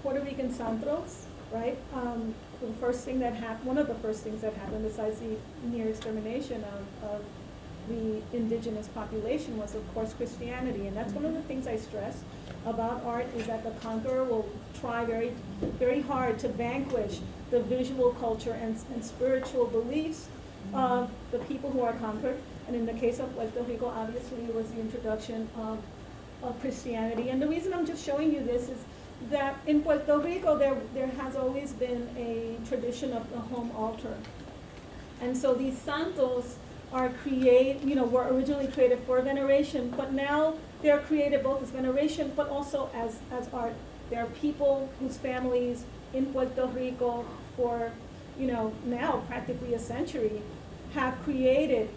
Puerto Rican Santos, right? The first thing that happened, one of the first things that happened, besides the near extermination of the indigenous population, was of course Christianity. And that's one of the things I stress about art, is that the conqueror will try very, very hard to vanquish the visual culture and spiritual beliefs of the people who are conquered. And in the case of Puerto Rico, obviously it was the introduction of Christianity. And the reason I'm just showing you this is that in Puerto Rico there has always been a tradition of the home altar. And so these santos are were originally created for veneration, but now they're created both as veneration but also as art. There are people whose families in Puerto Rico for, now practically a century, have created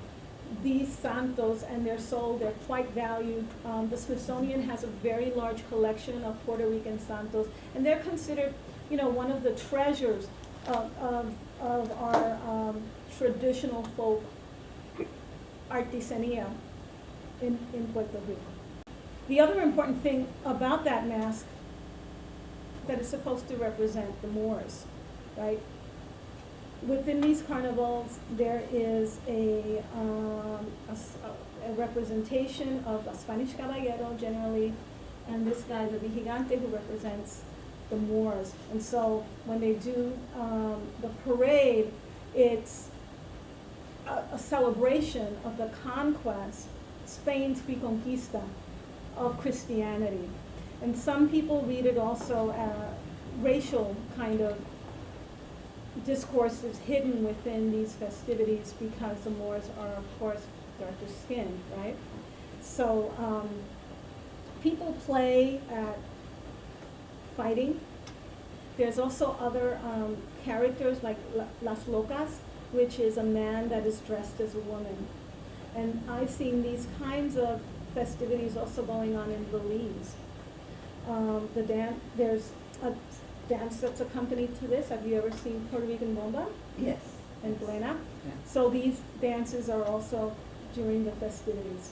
these santos, and they're sold. They're quite valued. The Smithsonian has a very large collection of Puerto Rican santos, and they're considered, one of the treasures of our traditional folk artisania in Puerto Rico. The other important thing about that mask, that it's supposed to represent the Moors, right? Within these carnivals, there is a representation of a Spanish caballero generally, and this guy, the vigilante, who represents the Moors. And so when they do the parade, it's a celebration of the conquest, Spain's reconquista of Christianity. And some people read it also racial kind of discourses hidden within these festivities, because the Moors are, of course, darker skinned, right? So people play at fighting. There's also other characters like Las Locas, which is a man that is dressed as a woman. And I've seen these kinds of festivities also going on in Belize. There's a dance that's accompanied to this. Have you ever seen Puerto Rican bomba? Yes. And buena? Yeah. So these dances are also during the festivities.